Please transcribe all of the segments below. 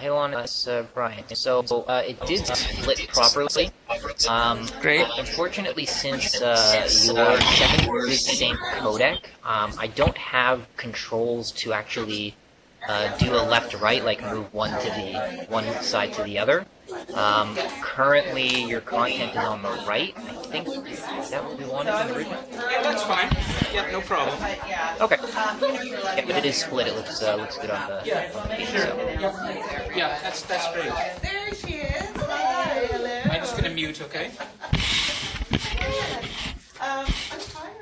Hey Lon, it's Brian. It did split properly. Great. Unfortunately, since you're sending through the same codec, I don't have controls to actually do a left-right, like move one side to the other. Currently, your content is on the right. I think is that what we wanted in the original? Yeah, that's fine. Yeah, no problem. Okay. Yeah, but it is split. It looks good on Yeah, the feed. sure. So Yep. Yeah, that's great. There she is. Hi, I'm just gonna hello. mute, okay? I'm fine.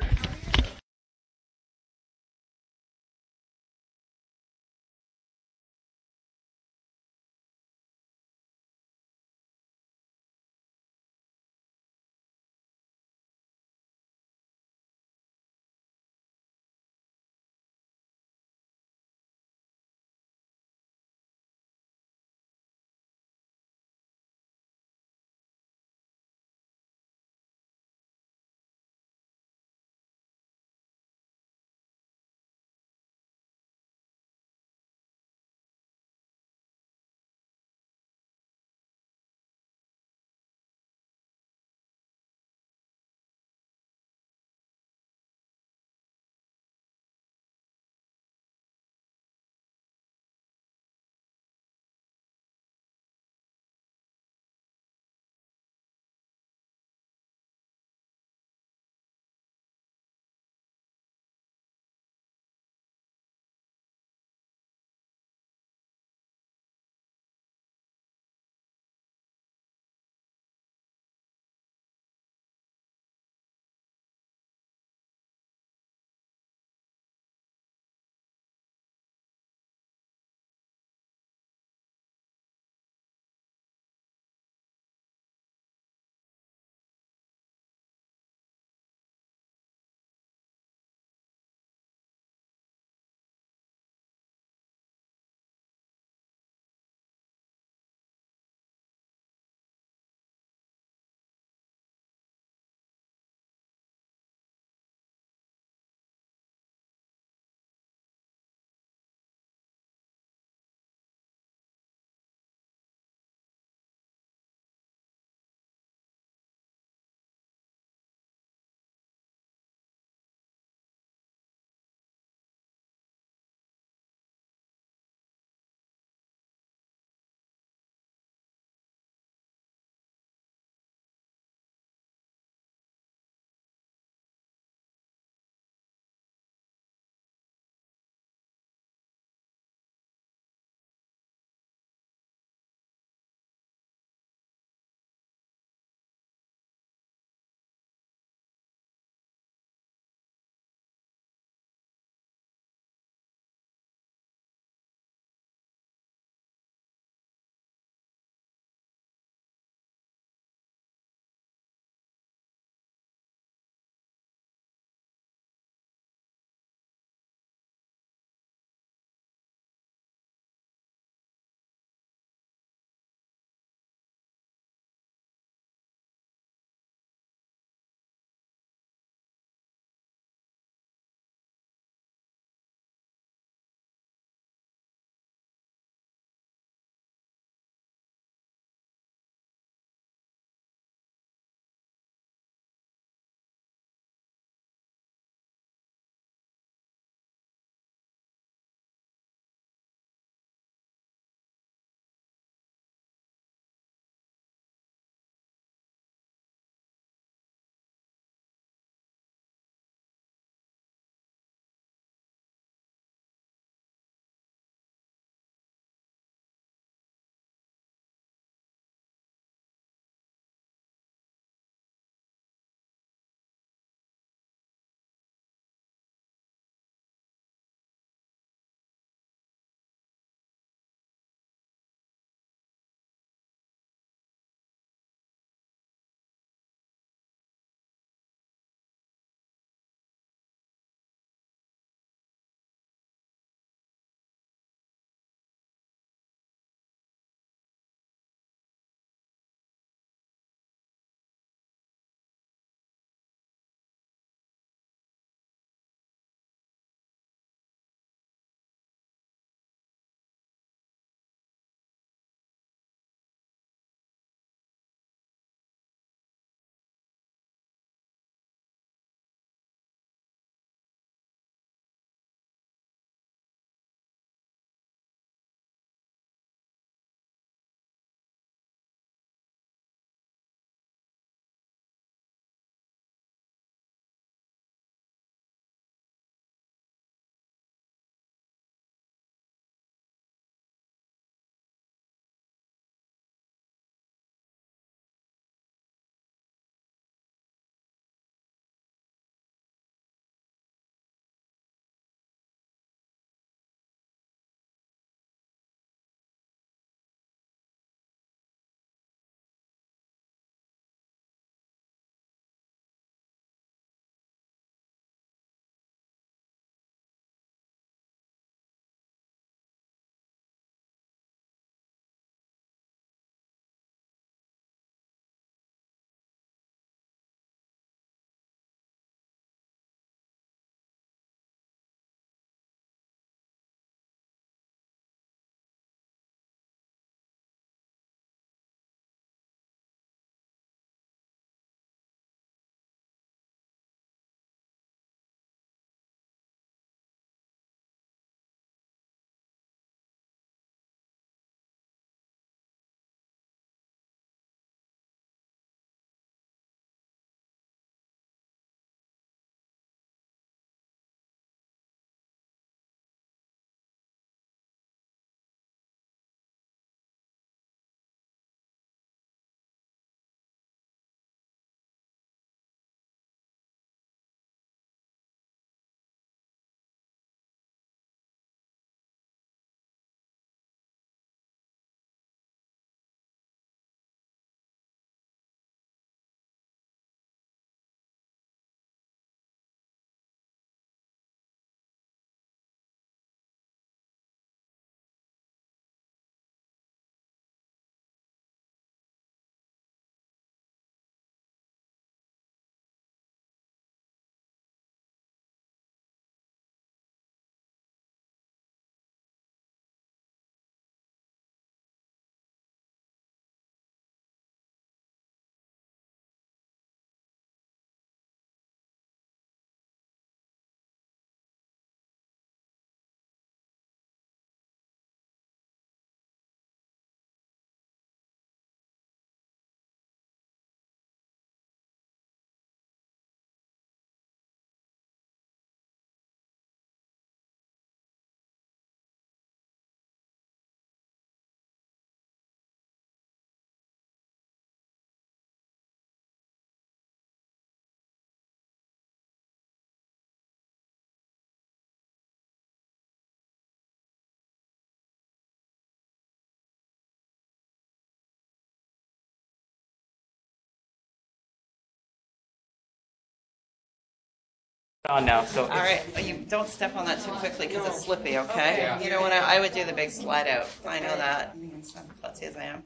on now. So All right, you don't step on that too quickly because it's slippy, okay? Yeah. You know what, I would do the big slide out. I know that. I'm klutzy as I am.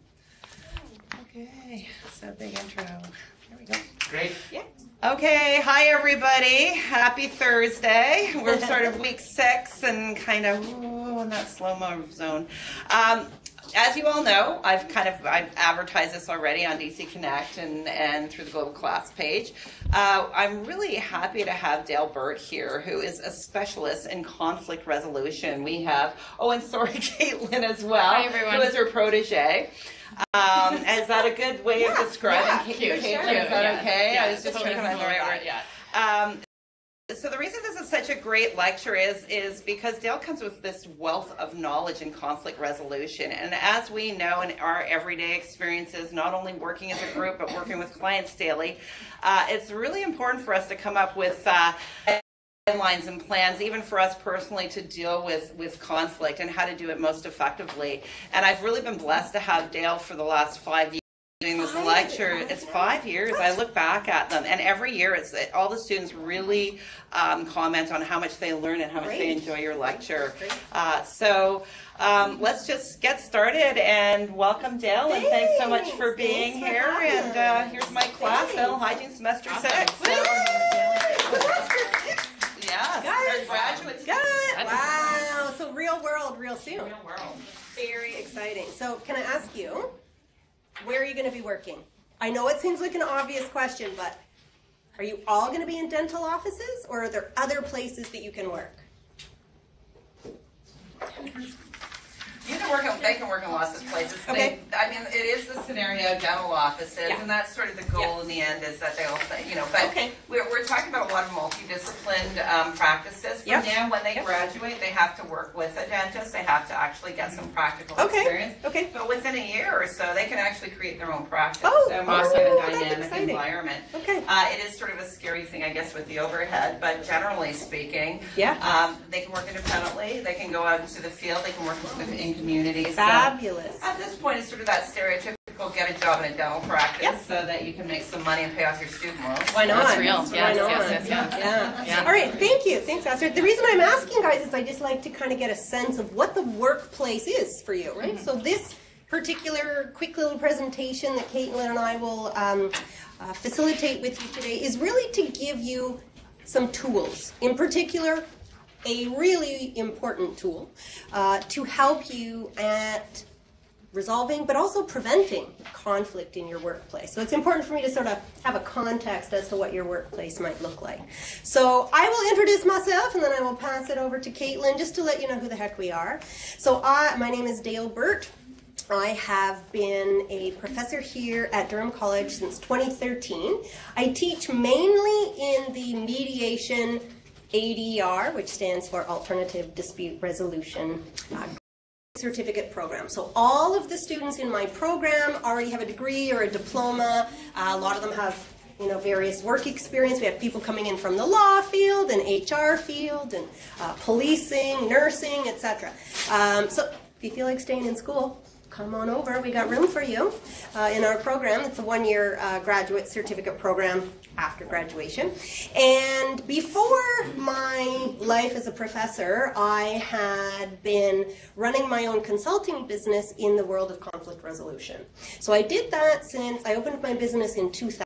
Okay, so big intro. There we go. great. Yeah. Okay, hi everybody. Happy Thursday. We're sort of week 6 and kind of in that slow-mo zone. As you all know, I've advertised this already on DC Connect and through the Global Class page. I'm really happy to have Dale Burt here, who is a specialist in conflict resolution. We have, and sorry, Caitlin as well, Hi, everyone. who is her protege. Is that a good way of describing Caitlin? Is that okay? Yeah, I was just trying to find the right word. Yeah. So the reason this is such a great lecture is because Dale comes with this wealth of knowledge in conflict resolution. And as we know in our everyday experiences, not only working as a group, but working with clients daily, it's really important for us to come up with guidelines and plans, even for us personally, to deal with conflict and how to do it most effectively. And I've really been blessed to have Dale for the last 5 years doing this lecture. It's 5 years. I look back at them, and every year all the students really comment on how much they learn and how much they enjoy your lecture. So let's just get started and welcome Dale, and thanks so much for being here. And here's my class, Dental Hygiene Semester 6. Yes, Guys, graduates. Good. Wow. So real world, real soon. Real world. Very exciting. So can I ask you, where are you going to be working? I know it seems like an obvious question, but are you all going to be in dental offices, or are there other places that you can work? They can work in lots of places. Okay. It is the scenario, dental offices, and that's sort of the goal in the end, is that they all, but we're talking about a lot of multidisciplined practices. From now, when they graduate, they have to work with a dentist. They have to actually get some practical experience. Okay. But within a year or so, they can actually create their own practice. Oh, more of a that's dynamic exciting. environment. Okay. It is sort of a scary thing, I guess, with the overhead, but generally speaking, they can work independently. They can go out into the field. They can work in communities. Fabulous. So at this point, it's sort of that stereotypical get a job in a dental practice so that you can make some money and pay off your student loans. Why not? That's real. Why not? Yeah. All right, thank you. Thanks, Astrid. The reason I'm asking, guys, is I just like to kind of get a sense of what the workplace is for you, right? So this particular quick little presentation that Caitlin and I will facilitate with you today is really to give you some tools. In particular, a really important tool to help you at resolving, but also preventing conflict in your workplace. So it's important for me to sort of have a context as to what your workplace might look like. So I will introduce myself, and then I will pass it over to Caitlin just to let you know who the heck we are. So my name is Dale Burt. I have been a professor here at Durham College since 2013. I teach mainly in the mediation ADR, which stands for Alternative Dispute Resolution certificate program. So all of the students in my program already have a degree or a diploma. A lot of them have various work experience. We have people coming in from the law field and HR field and policing, nursing, etc. So if you feel like staying in school, come on over. We got room for you in our program. It's a one-year graduate certificate program after graduation. And before my life as a professor, I had been running my own consulting business in the world of conflict resolution. So I did that since I opened my business in 2000.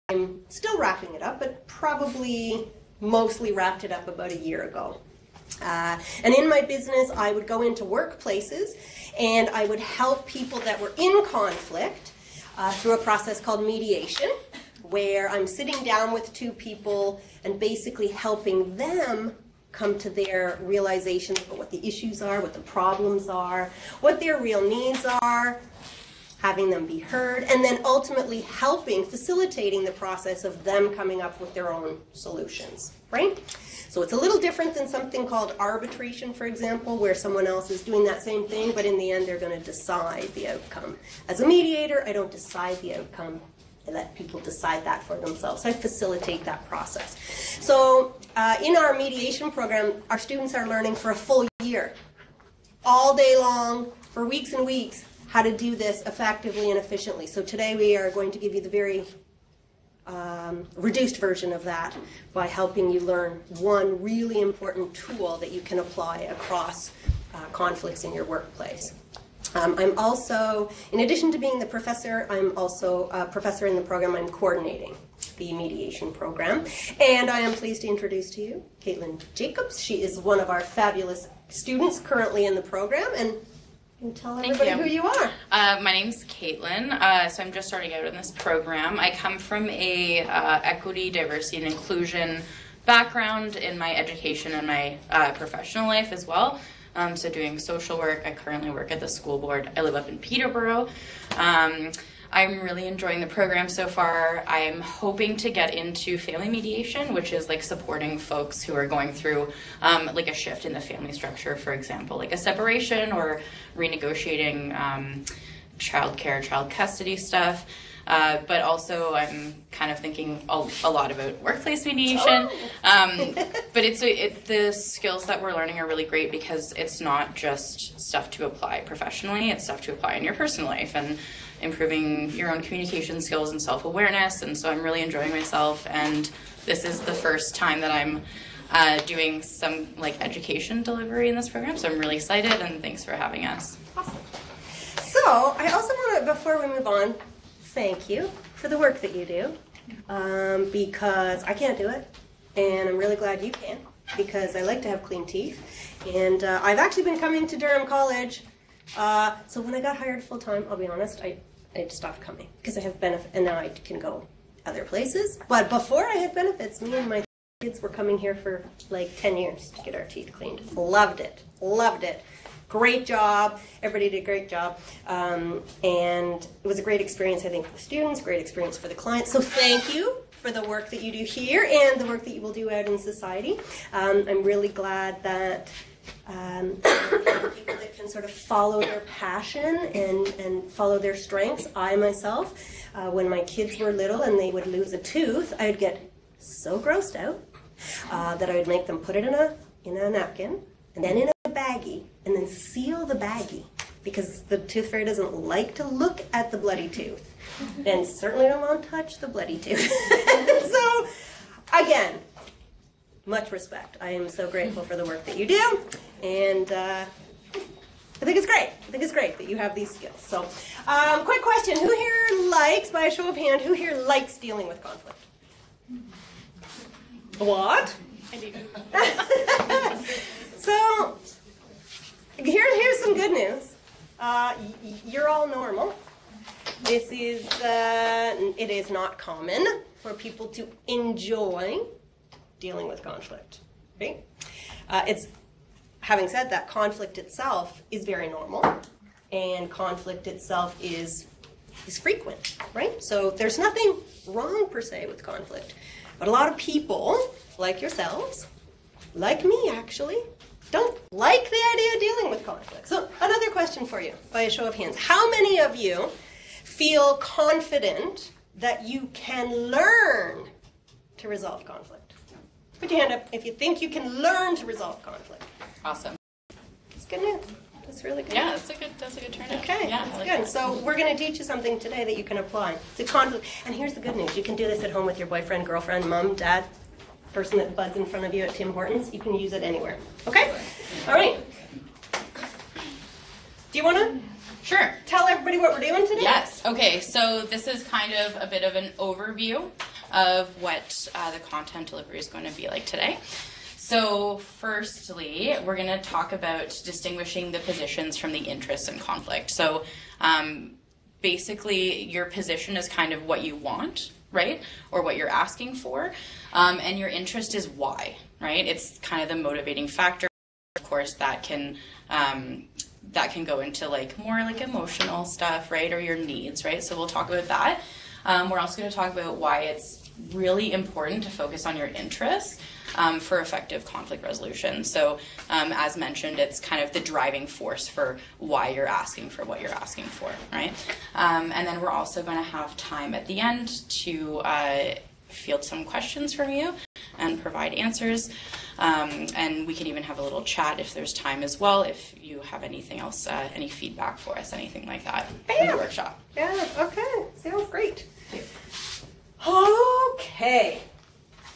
I'm still wrapping it up, but probably mostly wrapped it up about a year ago. And in my business, I would go into workplaces and I would help people that were in conflict through a process called mediation, where I'm sitting down with two people and basically helping them come to their realizations about what the issues are, what the problems are, what their real needs are, having them be heard, and then ultimately facilitating the process of them coming up with their own solutions, right? So it's a little different than something called arbitration, for example, where someone else is doing that same thing, but in the end they're going to decide the outcome. As a mediator, I don't decide the outcome. I let people decide that for themselves. So I facilitate that process. So in our mediation program, our students are learning for a full year, all day long, for weeks and weeks, how to do this effectively and efficiently. So today we are going to give you the very reduced version of that by helping you learn one really important tool that you can apply across conflicts in your workplace. I'm also, in addition to being the professor, I'm also a professor in the program. I'm coordinating the mediation program. And I am pleased to introduce to you Caitlin Jacobs. She is one of our fabulous students currently in the program. And you can tell everybody who you are. My name's Caitlin. So I'm just starting out in this program. I come from a equity, diversity, and inclusion background in my education and my professional life as well. So doing social work. I currently work at the school board. I live up in Peterborough. I'm really enjoying the program so far. I'm hoping to get into family mediation, which is like supporting folks who are going through like a shift in the family structure, for example, like a separation or renegotiating childcare, child custody stuff. But also I'm kind of thinking a lot about workplace mediation. But the skills that we're learning are really great because it's not just stuff to apply professionally, it's stuff to apply in your personal life and improving your own communication skills and self-awareness. And so I'm really enjoying myself, and this is the first time that I'm doing some like education delivery in this program, so I'm really excited, and thanks for having us. Awesome. So I also want to, before we move on, thank you for the work that you do, because I can't do it, and I'm really glad you can, because I like to have clean teeth. And I've actually been coming to Durham College, so when I got hired full-time, I'll be honest, I stopped coming, because I have benefits, and now I can go other places. But before I had benefits, me and my kids were coming here for like 10 years to get our teeth cleaned. Loved it, loved it. Great job. Everybody did a great job. And it was a great experience, I think, for the students, great experience for the clients. So thank you for the work that you do here and the work that you will do out in society. I'm really glad that people that can sort of follow their passion and follow their strengths. I myself, when my kids were little and they would lose a tooth, I would get so grossed out that I would make them put it in a napkin and then in a baggie, and then seal the baggie, because the tooth fairy doesn't like to look at the bloody tooth, and certainly don't want to touch the bloody tooth. So, again, much respect. I am so grateful for the work that you do, and I think it's great. I think it's great that you have these skills. So, quick question. Who here likes, by a show of hand, who here likes dealing with conflict? What? I do. So, here's some good news. You're all normal. This is, it is not common for people to enjoy dealing with conflict. Okay? Having said that, conflict itself is very normal, and conflict itself is frequent, right? So there's nothing wrong per se with conflict. But a lot of people, like yourselves, like me actually, don't like the idea of dealing with conflict. So another question for you, by a show of hands. How many of you feel confident that you can learn to resolve conflict? Put your hand up if you think you can learn to resolve conflict. Awesome. That's good news. That's really good. Yeah, that's a good turnout. Okay, yeah, that's like good. that. So we're going to teach you something today that you can apply to conflict. And here's the good news. You can do this at home with your boyfriend, girlfriend, mom, dad, person that buds in front of you at Tim Hortons. You can use it anywhere. Okay? All right. Do you want to Sure. tell everybody what we're doing today? Yes. Okay, so this is kind of a bit of an overview of what the content delivery is going to be like today. So firstly, we're going to talk about distinguishing the positions from the interests in conflict. So basically, your position is kind of what you want, right? Or what you're asking for. And your interest is why, right? It's kind of the motivating factor. Of course, that can go into like more like emotional stuff, right? Or your needs, right? So we'll talk about that. We're also going to talk about why it's really important to focus on your interests for effective conflict resolution. So as mentioned, it's kind of the driving force for why you're asking for what you're asking for, right? And then we're also going to have time at the end to field some questions from you and provide answers. And we can even have a little chat if there's time as well, if you have anything else, any feedback for us, anything like that in the workshop. Yeah, okay. Sounds great. Okay.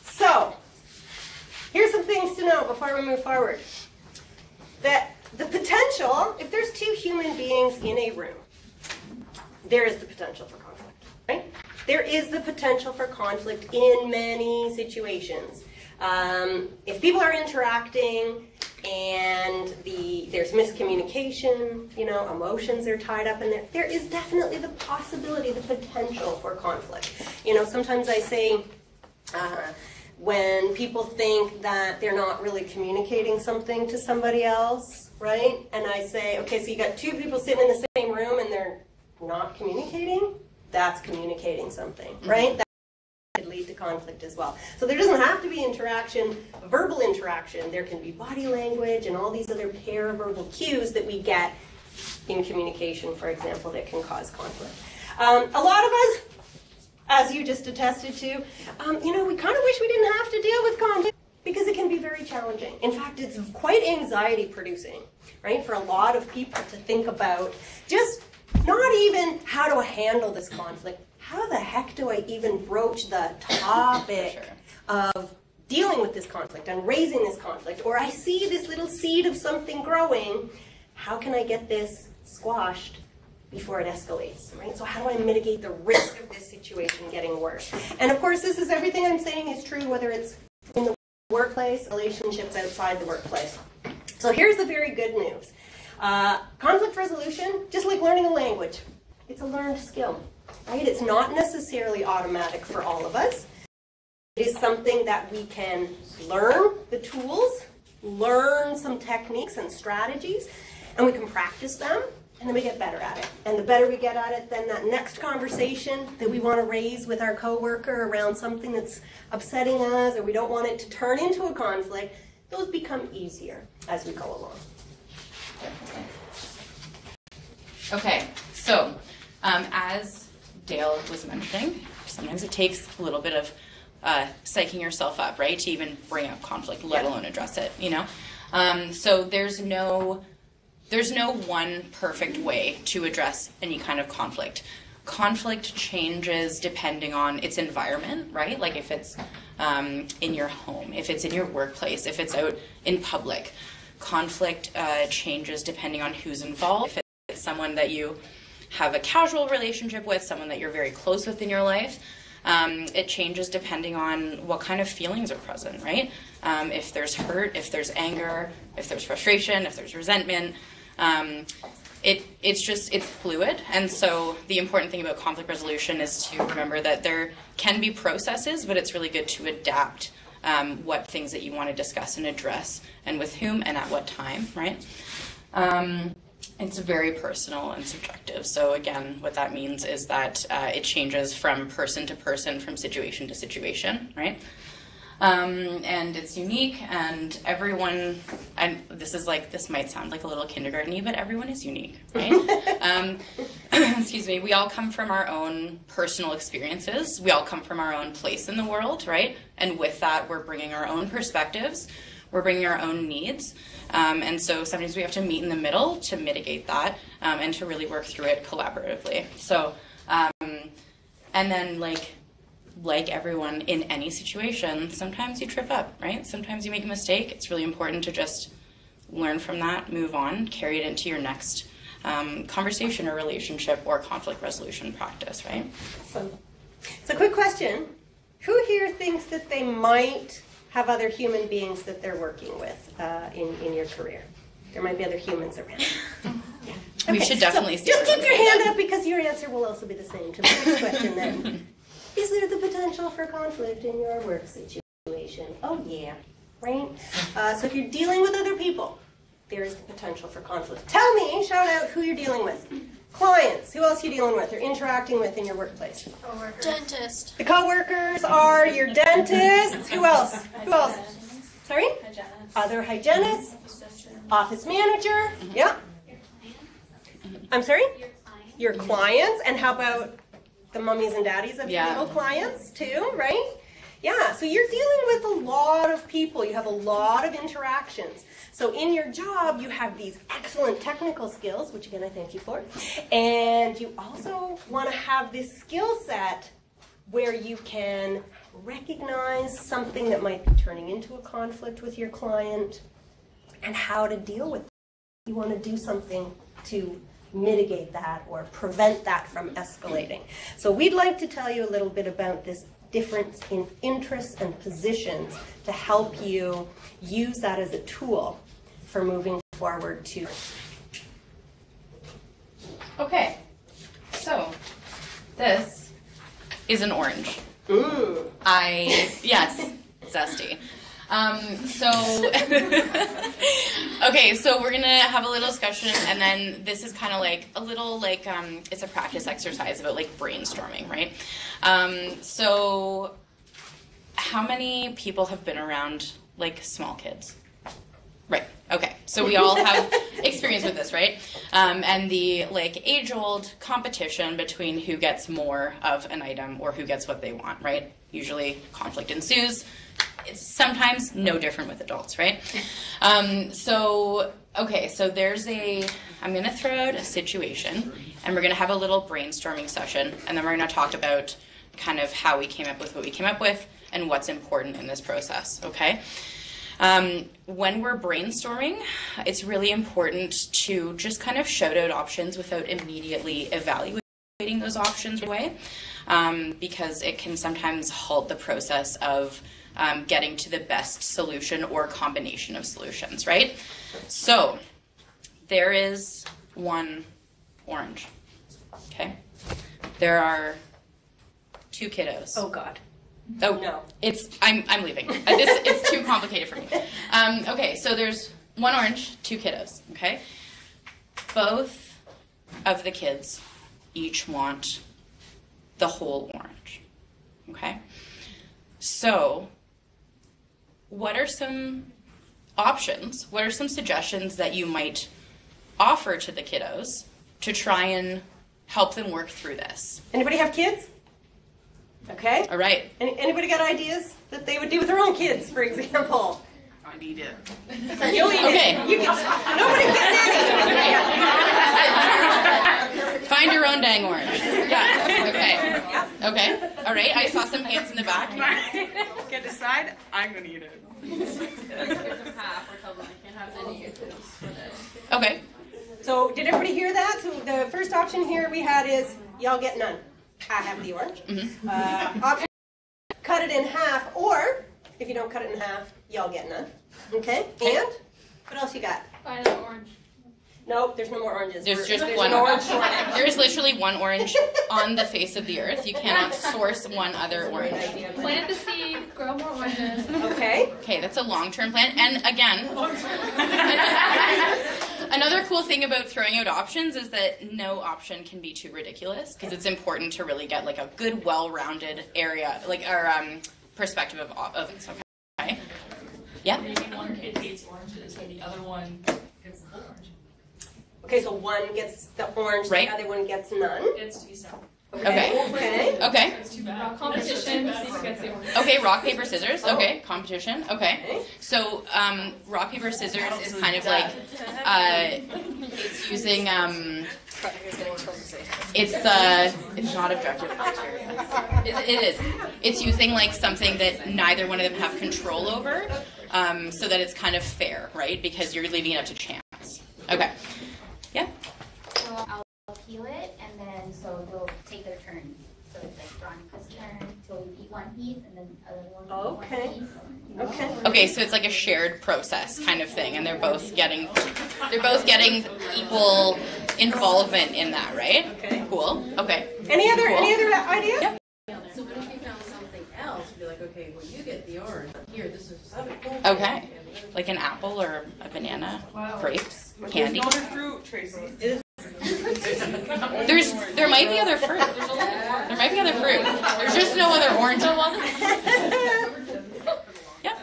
So, here's some things to know before we move forward. That the potential, if there's two human beings in a room, there is the potential for conflict, right? There is the potential for conflict in many situations. If people are interacting and there's miscommunication, you know, emotions are tied up in there, there is definitely the possibility, the potential for conflict. You know, sometimes I say, when people think that they're not really communicating something to somebody else, right? And I say, okay, so you got two people sitting in the same room and they're not communicating, that's communicating something, right? That could lead to conflict as well. So there doesn't have to be interaction, verbal interaction. There can be body language and all these other paraverbal cues that we get in communication, for example, that can cause conflict. A lot of us, as you just attested to, you know, we kind of wish we didn't have to deal with conflict because it can be very challenging. In fact, it's quite anxiety producing, right, for a lot of people to think about just not even how do I handle this conflict, how the heck do I even broach the topic of dealing with this conflict and raising this conflict, or I see this little seed of something growing, how can I get this squashed before it escalates, right? So how do I mitigate the risk of this situation getting worse? And of course, this is everything I'm saying is true, whether it's in the workplace, relationships outside the workplace. So here's the very good news. Conflict resolution, just like learning a language, it's a learned skill, right? It's not necessarily automatic for all of us. It is something that we can learn the tools, learn some techniques and strategies, and we can practice them, and then we get better at it. And the better we get at it, then that next conversation that we want to raise with our coworker around something that's upsetting us, or we don't want it to turn into a conflict, those become easier as we go along. Okay, so as Dale was mentioning, sometimes it takes a little bit of psyching yourself up, right, to even bring up conflict, let alone address it, you know? So there's no one perfect way to address any kind of conflict. Conflict changes depending on its environment, right? Like if it's in your home, if it's in your workplace, if it's out in public. Conflict changes depending on who's involved. If it's someone that you have a casual relationship with, someone that you're very close with in your life, it changes depending on what kind of feelings are present, right? If there's hurt, if there's anger, if there's frustration, if there's resentment, it's fluid. And so the important thing about conflict resolution is to remember that there can be processes, but it's really good to adapt what things that you want to discuss and address, and with whom and at what time, right? It's very personal and subjective. So again, what that means is that it changes from person to person, from situation to situation, right? And it's unique, and everyone, and this might sound like a little kindergarten-y, but everyone is unique, right? Excuse me, we all come from our own personal experiences. We all come from our own place in the world, right? And with that, we're bringing our own perspectives. We're bringing our own needs. And so sometimes we have to meet in the middle to mitigate that, and to really work through it collaboratively. So, and then like everyone in any situation, sometimes you trip up, right? Sometimes you make a mistake. It's really important to just learn from that, move on, carry it into your next conversation or relationship or conflict resolution practice, right? So quick question. Who here thinks that they might have other human beings that they're working with in your career? There might be other humans around. Yeah. Okay, we should definitely see. Just keep your hand up because your answer will also be the same to the next question then. Is there the potential for conflict in your work situation? Oh yeah, right? So if you're dealing with other people, there is the potential for conflict. Tell me, shout out who you're dealing with. Clients, who else are you dealing with or interacting with in your workplace? Coworkers. Dentist. The coworkers are your dentists. Who else? Who else? Sorry? Hygienist. Other hygienists. Office manager. Yeah. I'm sorry? Your clients. And how about the mummies and daddies of your little clients too, right? Yeah, so you're dealing with a lot of people. You have a lot of interactions. So in your job, you have these excellent technical skills, which again, I thank you for. And you also want to have this skill set where you can recognize something that might be turning into a conflict with your client and how to deal with it. You want to do something to mitigate that or prevent that from escalating. So we'd like to tell you a little bit about this difference in interests and positions to help you use that as a tool for moving forward to. Okay, so this is an orange. Ooh. Yes, zesty. Okay, so we're gonna have a little discussion, and then this is kind of like a little like it's a practice exercise about like brainstorming, right? So how many people have been around like small kids? Right. Okay. So we all have experience with this, right? And the like age-old competition between who gets more of an item or who gets what they want, right? Usually conflict ensues. It's sometimes no different with adults, right? So there's I'm going to throw out a situation, and we're going to have a little brainstorming session, and then we're going to talk about kind of how we came up with what we came up with and what's important in this process, okay? When we're brainstorming, it's really important to just kind of shout out options without immediately evaluating those options away, because it can sometimes halt the process of getting to the best solution or combination of solutions, right? So there is one orange, okay? There are 2 kiddos. Oh, God. Oh No. I'm leaving. It's too complicated for me. Okay, so there's 1 orange, 2 kiddos. Okay, both of the kids each want the whole orange. Okay, so what are some options? What are some suggestions that you might offer to the kiddos to try and help them work through this? Anybody have kids? Okay. All right. Anybody got ideas that they would do with their own kids, for example? I need it. You'll eat Okay. it. Nobody's getting any. Find your own dang orange. Yeah. Okay. Okay. All right. I saw some hands in the back. Can decide. I'm gonna eat it. Okay. So did everybody hear that? So the first option here we had is y'all get none. I have the orange. Option, cut it in half, or if you don't cut it in half, y'all get none. Okay? And what else you got? Find an orange. Nope, there's no more oranges. There's just there's one an orange shortage. There is literally one orange on the face of the earth. You cannot source one other orange. Plant the seed, grow more oranges. Okay. Okay, that's a long-term plan. And again, another cool thing about throwing out options is that no option can be too ridiculous, because it's important to really get like a good, well-rounded area, like our perspective of it. Okay. Yeah. Maybe one kid hates oranges and the other one gets the orange. Okay, so one gets the orange, Right. the other one gets none. It's to be separate. Okay. Okay. Okay. It's too bad. Competition, see who gets the orange. Okay, rock, paper, scissors. Okay, competition. Okay. So, rock, paper, scissors is kind of like, it's using, it's not objective criteria. It is. It's using like something that neither one of them have control over, so that it's kind of fair, right? Because you're leaving it up to chance. Okay. Yeah. So I'll peel it, and then so they'll take their turn. So it's like Veronica's turn till you eat one piece, and then the other one will eat Okay. one piece. Okay. Okay, so it's like a shared process kind of thing, and they're both getting equal involvement in that, right? Okay. Cool. Okay. Any other Cool. idea? Yep. So what if you found something else? Be like, okay, well, you get the orange. Here, this is something cool. Okay. Like an apple or a banana, grapes, candy. There's no other fruit, Tracy. There might be other fruit. There might be other fruit. There's just no other orange. Yeah.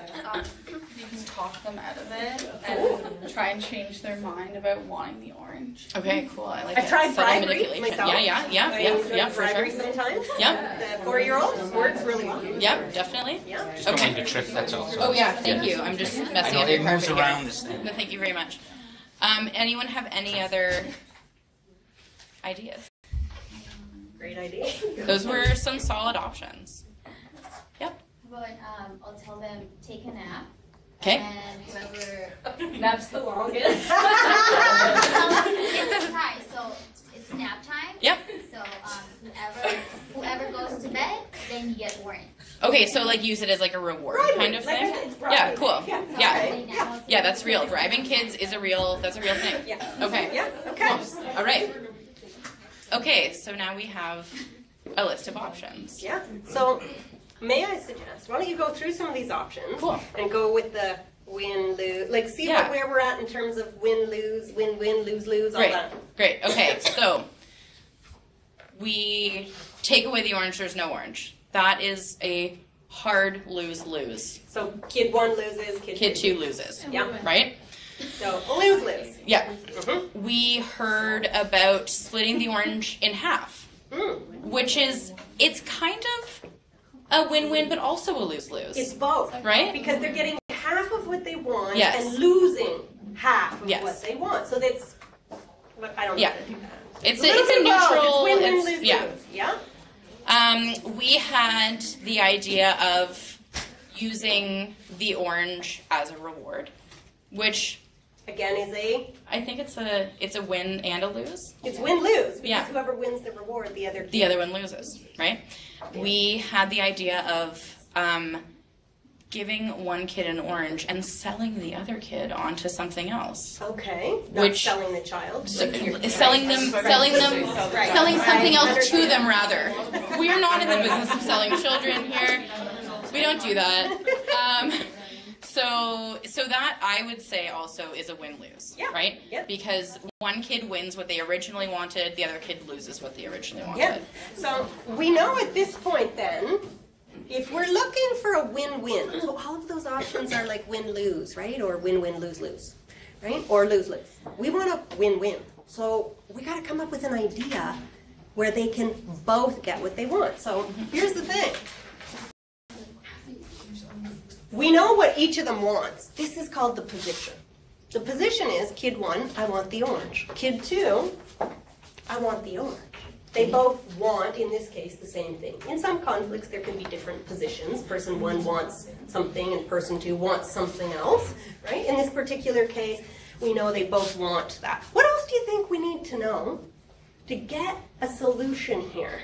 You can talk them out of it and try and change their mind about wanting the orange. Okay, cool. I like I've it. tried Subtle bribery manipulation. myself. Yeah, for bribery sure. sometimes. Yep. The 4-year-old works really well. Yep, definitely. Yeah. Okay. The trick, that's all. Oh yeah, thank you. I'm just I messing know with your it moves carpet around here. this thing. No, thank you very much. Anyone have any other ideas? Great idea. Those were some solid options. Yep. But I'll tell them take a nap. Okay. And whoever Naps the longest. it's a surprise, so it's nap time. Yep. So whoever goes to bed, then you get orange. Okay, so like use it as like a reward kind of thing. Yeah, cool. Yeah. Yeah, that's real. Bribing kids is a real thing. Yeah. Okay. Yeah. Okay. Cool. All right. Okay, so now we have a list of options. Yeah. So, may I suggest, why don't you go through some of these options Cool. and go with the win, lose, like see Yeah. where we're at in terms of win, lose, win, lose, lose, all Great. that. Great. Okay, so we take away the orange, there's no orange. That is a hard lose-lose. So kid 1 loses, Kid 2 loses. Yeah. Right? So lose. Yeah. Mm-hmm. We heard about splitting the orange in half, which is, it's kind of a win-win, but also a lose-lose. It's both. Right? Because they're getting half of what they want Yes. and losing half of Yes. what they want. So that's, I don't know Yeah. how to do that. It's little a bit both. neutral. It's win, it's- lose, yeah. lose. Yeah? We had the idea of using the orange as a reward, which Again, is I think it's a win and a lose. it's win-lose, because Yeah. whoever wins the reward, the other The other one loses, right? We had the idea of giving one kid an orange and selling the other kid onto something else. Okay. Not Which- selling the child. So, selling something else to them rather. We are not in the business of selling children here. We don't do that. So that I would say also is a win-lose, Yeah. right? Yeah. Because one kid wins what they originally wanted, the other kid loses what they originally wanted. Yeah. So we know at this point then, if we're looking for a win-win, so all of those options are like win-lose, right? Or win-win, lose-lose, right? Or lose-lose. We want a win-win. So we got to come up with an idea where they can both get what they want. So here's the thing. We know what each of them wants. This is called the position. The position is kid 1, I want the orange. Kid 2, I want the orange. They both want, in this case, the same thing. In some conflicts, there can be different positions. Person 1 wants something and person 2 wants something else, right? In this particular case, we know they both want that. What else do you think we need to know to get a solution here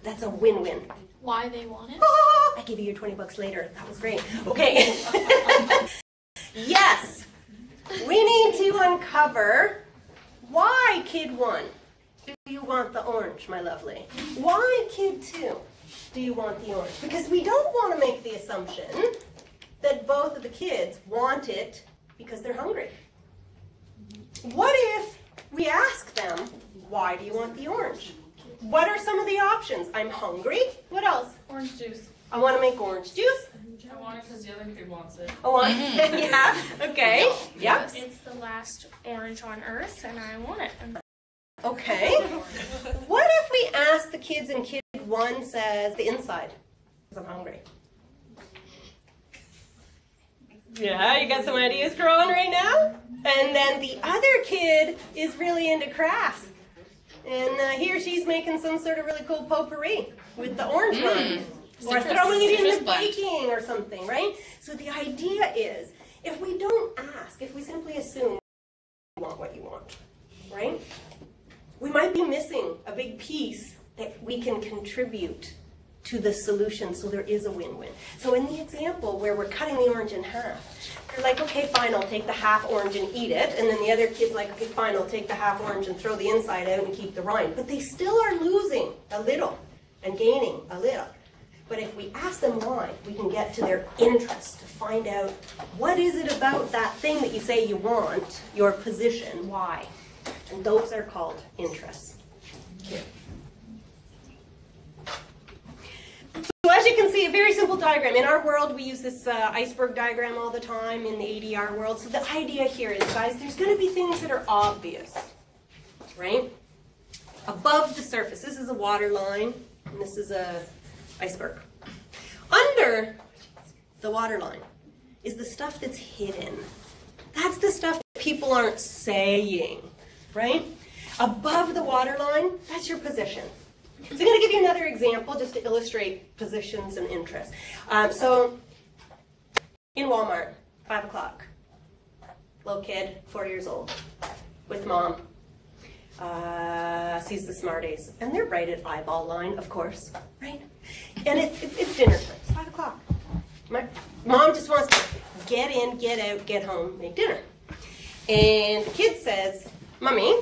that's a win-win? Why they want it? Ah, I give you your $20 later. That was great. Okay. Yes. We need to uncover why kid 1 do you want the orange, my lovely? Why kid 2 do you want the orange? Because we don't want to make the assumption that both of the kids want it because they're hungry. What if we ask them, why do you want the orange? What are some of the options? I'm hungry. What else? Orange juice. I want to make orange juice. I want it because the other kid wants it. I want, yeah, okay, yeah, It's the last orange on Earth, and I want it. okay. What if we ask the kids and kid 1 says the inside, because I'm hungry? Yeah, you got some ideas growing right now? And then the other kid is really into crafts. And he or she's making some sort of really cool potpourri with the orange rind. Or throwing it in the baking or something, right? So the idea is, if we don't ask, if we simply assume you want what you want, right? We might be missing a big piece that we can contribute to the solution so there is a win-win. So in the example where we're cutting the orange in half, they're like, okay, fine, I'll take the half orange and eat it. And then the other kid's like, okay, fine, I'll take the half orange and throw the inside out and keep the rind. But they still are losing a little and gaining a little. But if we ask them why, we can get to their interest to find out what is it about that thing that you say you want, your position, why. And those are called interests. Okay. So as you can see, a very simple diagram. In our world, we use this iceberg diagram all the time in the ADR world. So the idea here is, guys, there's going to be things that are obvious, right? Above the surface, this is a water line, and this is a iceberg. Under the water line is the stuff that's hidden. That's the stuff that people aren't saying, right? Above the water line, that's your position. So I'm going to give you another example just to illustrate positions and interests. So in Walmart, 5 o'clock, little kid, 4 years old, with mom, sees the Smarties. And they're right at eyeball line, of course, right? And it's dinner time, it's 5 o'clock. My mom just wants to get in, get out, get home, make dinner. And the kid says, Mommy,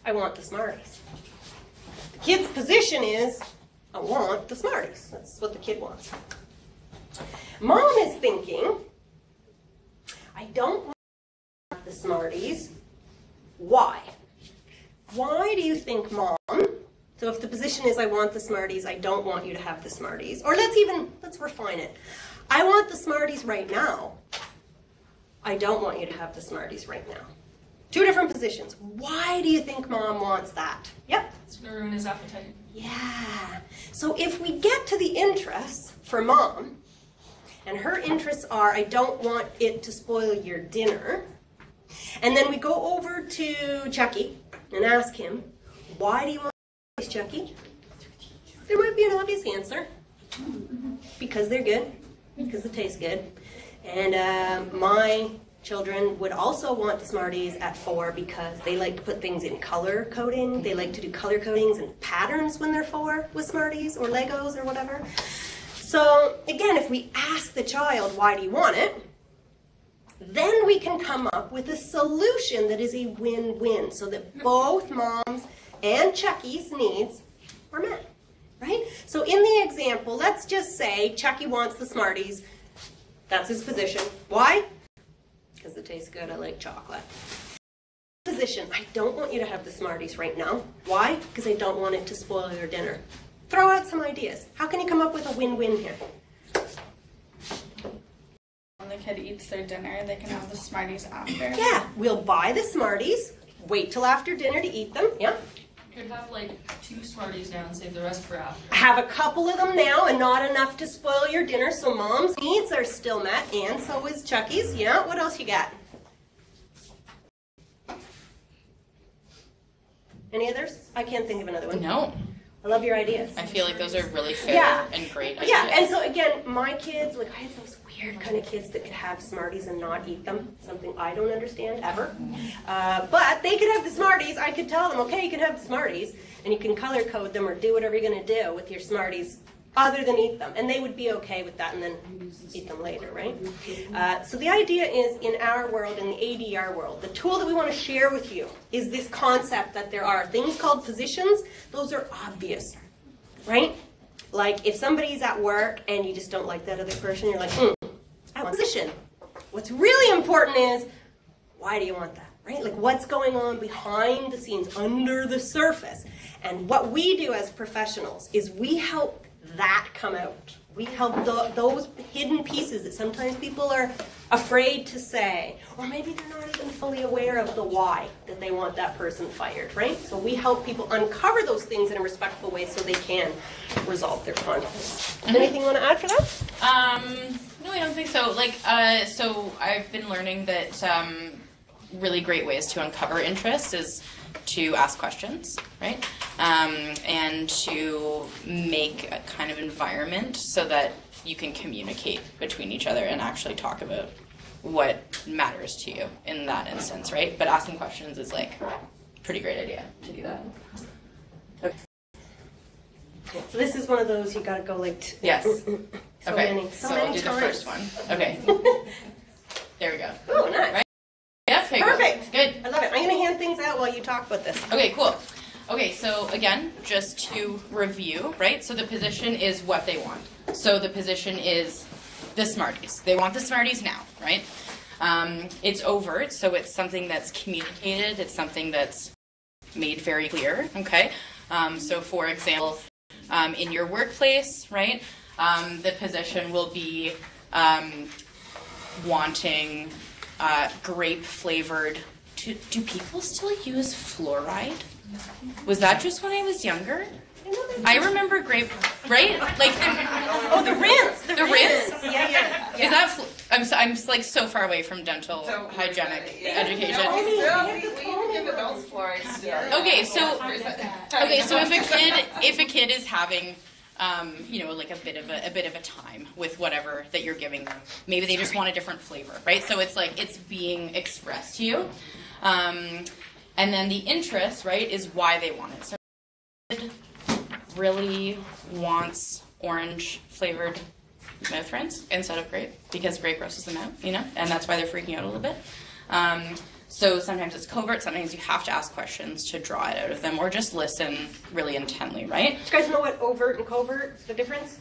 I want the Smarties. The kid's position is, I want the Smarties. That's what the kid wants. Mom is thinking, I don't want the Smarties. Why? Why do you think, Mom? So if the position is, I want the Smarties, I don't want you to have the Smarties. Or let's refine it. I want the Smarties right now. I don't want you to have the Smarties right now. Two different positions. Why do you think Mom wants that? Yep. It's going to ruin his appetite. Yeah. So if we get to the interests for Mom, and her interests are, I don't want it to spoil your dinner, and then we go over to Chucky and ask him, why do you want these, Chucky? There might be an obvious answer. Because they're good. Because it tastes good. And my children would also want the Smarties at 4 because they like to put things in color coding. They like to do color codings and patterns when they're 4 with Smarties or Legos or whatever. So again, if we ask the child, why do you want it? Then we can come up with a solution that is a win-win so that both Mom's and Chucky's needs are met, right? So in the example, let's just say Chucky wants the Smarties. That's his position. Why? Because it tastes good. I like chocolate. Position. I don't want you to have the Smarties right now. Why? Because I don't want it to spoil your dinner. Throw out some ideas. How can you come up with a win-win here? When the kid eats their dinner, they can have the Smarties after. Yeah, we'll buy the Smarties, wait till after dinner to eat them. Yeah. You could have like 2 Smarties now and save the rest for after. Have a couple of them now and not enough to spoil your dinner, so Mom's needs are still met, and so is Chucky's. Yeah, what else you got? Any others? I can't think of another one. No. I love your ideas. I feel like those are really fair and great ideas. Yeah, and so again, my kids, like I have those weird kind of kids that could have Smarties and not eat them, something I don't understand ever. But they could have the Smarties. I could tell them, okay, you can have the Smarties, and you can color code them or do whatever you're going to do with your Smarties other than eat them. And they would be okay with that and then eat them later, right? So the idea is in our world, in the ADR world, the tool that we want to share with you is this concept that there are things called positions. Those are obvious, right? Like if somebody's at work and you just don't like that other person, you're like, I want a position. What's really important is, why do you want that, right? Like what's going on behind the scenes, under the surface. And what we do as professionals is we help that come out. We help those hidden pieces that sometimes people are afraid to say, or maybe they're not even fully aware of the why that they want that person fired, right? So we help people uncover those things in a respectful way so they can resolve their conflicts. Anything you want to add for that? No, I don't think so. Like, so I've been learning that really great ways to uncover interest is to ask questions, right? And to make a kind of environment so that you can communicate between each other and actually talk about what matters to you in that instance, right? But asking questions is like a pretty great idea to do that. Okay. So this is one of those you gotta go like yes. So okay. many So I'll do times. the first one. Okay. There we go. Oh, nice. Right? Yeah, okay, Perfect. Good. I love it. I'm going to hand things out while you talk about this. Okay, cool. Okay, so again, just to review, right? So the position is what they want. So the position is the Smarties. They want the Smarties now, right? It's overt, so it's something that's communicated. It's something that's made very clear, okay? So for example, in your workplace, right, the position will be wanting grape-flavored. Do people still use fluoride? Was that just when I was younger? I remember grape, right? Like the rinse. The rinse. Yeah. Is that? I'm like so far away from dental hygienic education. give adults fluoride still. Okay, so if a kid is having like a bit of a time with whatever that you're giving them, maybe they just want a different flavor, right? So it's like it's being expressed to you, and then the interest, right, is why they want it. So kid really wants orange flavored mouth rinse instead of grape because grape grosses them out, and that's why they're freaking out a little bit. So sometimes it's covert, sometimes you have to ask questions to draw it out of them, or just listen really intently, right? Do you guys know what overt and covert, the difference?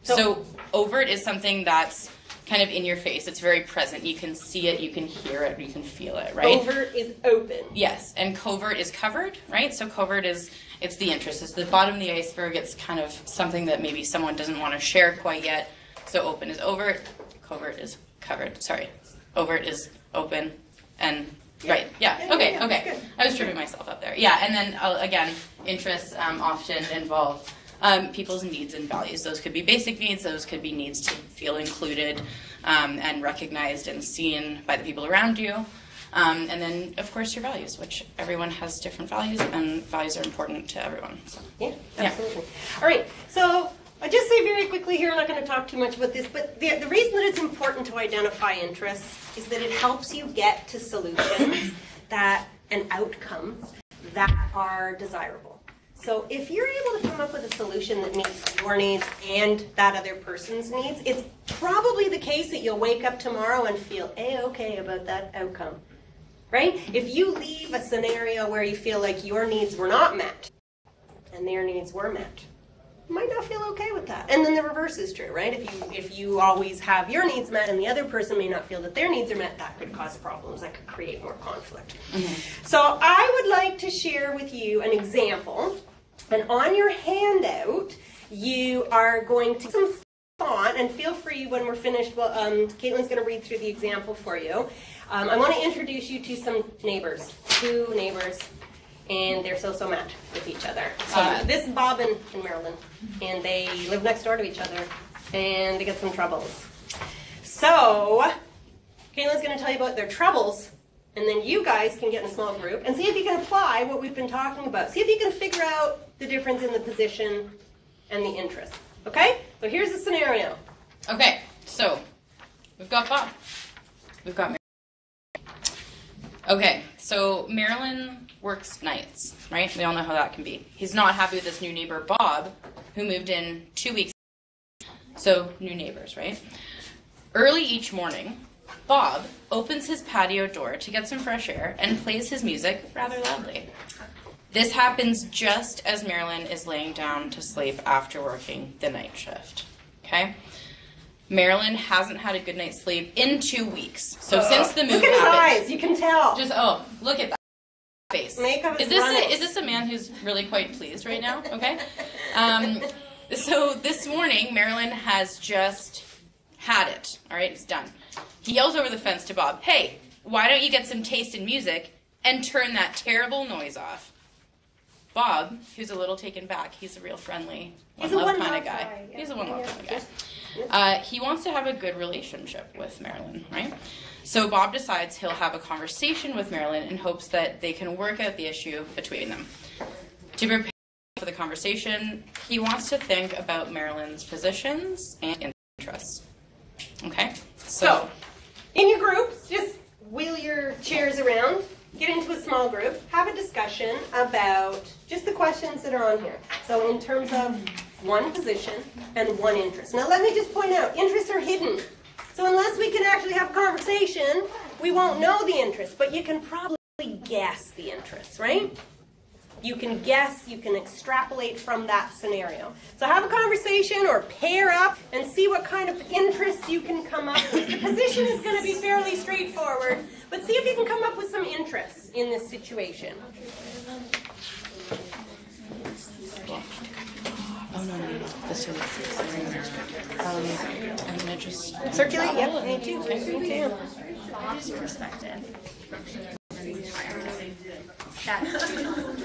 So overt is something that's kind of in your face. It's very present. You can see it, you can hear it, you can feel it, right? Overt is open. Yes, and covert is covered, right? So covert it's the interest. It's the bottom of the iceberg. It's kind of something that maybe someone doesn't want to share quite yet. So open is overt, covert is covered. Sorry, overt is open. And right, yeah, okay. I was tripping myself up there. Yeah, and then again, interests often involve people's needs and values. Those could be basic needs. Those could be needs to feel included and recognized and seen by the people around you. And then, of course, your values, which everyone has different values, and values are important to everyone. So. Yeah, absolutely. All right, so I'll just say very quickly here, I'm not going to talk too much about this, but the reason that it's important to identify interests is that it helps you get to solutions and outcomes that are desirable. So if you're able to come up with a solution that meets your needs and that other person's needs, it's probably the case that you'll wake up tomorrow and feel A-okay about that outcome, right? If you leave a scenario where you feel like your needs were not met and their needs were met, you might not feel okay with that. And then the reverse is true, right? If you always have your needs met and the other person may not feel that their needs are met, that could cause problems. That could create more conflict. Mm-hmm. So I would like to share with you an example. And on your handout, you are going to some thought, and feel free when we're finished. Well, Caitlin's going to read through the example for you. I want to introduce you to some neighbors, 2 neighbors. And they're so mad with each other. This is Bob and Marilyn, and they live next door to each other, and they get some troubles. So, Caitlin's going to tell you about their troubles, and then you guys can get in a small group and see if you can apply what we've been talking about. See if you can figure out the difference in the position and the interest. Okay? So here's the scenario. Okay, so we've got Bob. We've got Marilyn. Okay, so Marilyn works nights, right? We all know how that can be. He's not happy with this new neighbor, Bob, who moved in 2 weeks ago. So, new neighbors, right? Early each morning, Bob opens his patio door to get some fresh air and plays his music rather loudly. This happens just as Marilyn is laying down to sleep after working the night shift, okay? Marilyn hasn't had a good night's sleep in 2 weeks. So since the move look at his happened, eyes, you can tell. Look at that face. Makeup is this a man who's really quite pleased right now? Okay. So this morning, Marilyn has just had it. All right, it's done. He yells over the fence to Bob, "Hey, why don't you get some taste in music and turn that terrible noise off?" Bob, who's a little taken back, he's a real friendly, one-love kind of guy. Yeah. He's a one-love kind of guy. He wants to have a good relationship with Marilyn, right? So Bob decides he'll have a conversation with Marilyn in hopes that they can work out the issue between them. To prepare for the conversation, he wants to think about Marilyn's positions and interests. Okay? So in your groups, just wheel your chairs around, get into a small group, have a discussion about just the questions that are on here. So in terms of one position and one interest. Now let me just point out, interests are hidden. So unless we can actually have a conversation, we won't know the interest, but you can probably guess the interests, right? You can guess, you can extrapolate from that scenario. So have a conversation or pair up and see what kind of interests you can come up with. The position is going to be fairly straightforward, but see if you can come up with some interests in this situation. Oh, no. This is I'm going to just... Circulate? Yep, me too. Okay. Bob's perspective.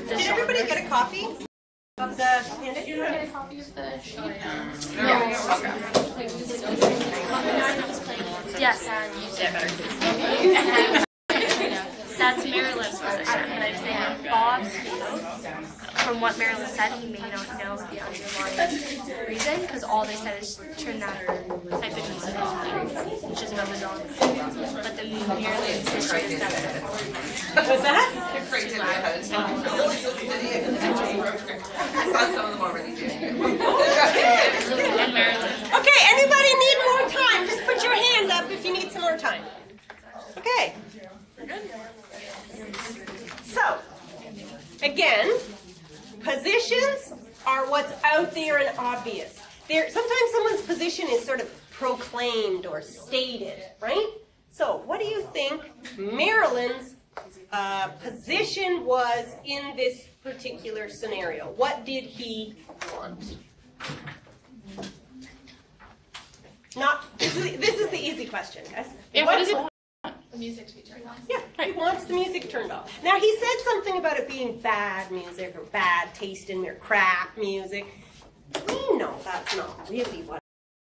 Did everybody get a copy of the handout? Did you get a copy of the sheet? Yes. That's Marilyn's position. But I'm saying Bob's view, from what Marilyn said, he may not know the underlying reason, because all they said is turn that type of music on, which is about the dog. But the Marilyn's issue is that What's that? They're great to I saw some of them already doing it. Okay, anybody need more time? Just put your hand up if you need some more time. Okay. So, again, positions are what's out there and obvious. Sometimes someone's position is sort of proclaimed or stated, right? So, what do you think Marilyn's position was in this particular scenario? What did he want? This is the easy question, guys. Yeah, what does he want? The music to be turned off. Yeah, he wants the music turned off. Now, he said something about it being bad music or bad taste in their crap music. We know that's not really what.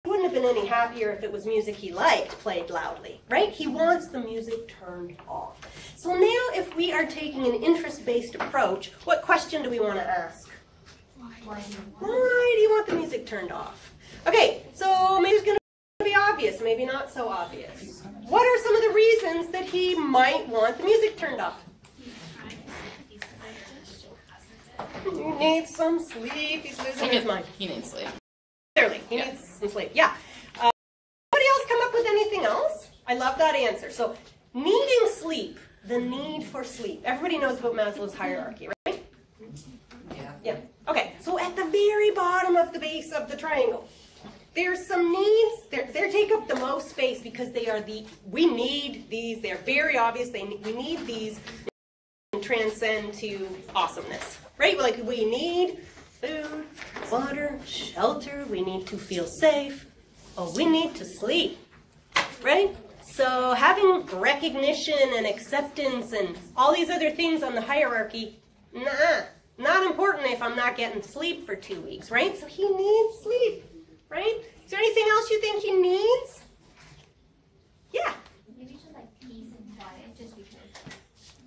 He wouldn't have been any happier if it was music he liked played loudly, right? He wants the music turned off. So now, if we are taking an interest-based approach, what question do we want to ask? Why do you want the music turned off? Okay, so maybe it's going to be obvious, maybe not so obvious. What are some of the reasons that he might want the music turned off? He needs some sleep. He's losing his mind. He needs sleep. Clearly, he needs some sleep. Yeah. Anybody else come up with anything else? I love that answer. So, needing sleep, the need for sleep. Everybody knows about Maslow's hierarchy, right? Yeah. Okay. So at the very bottom of the base of the triangle, there's some needs. They take up the most space because they are we need these. They're very obvious. We need these to transcend to awesomeness, right? Like we need food, water, shelter. We need to feel safe. Oh, we need to sleep, right? So having recognition and acceptance and all these other things on the hierarchy, not important if I'm not getting sleep for 2 weeks, right? So he needs sleep. Right? Is there anything else you think he needs? Yeah. Maybe just like peace and quiet, just because.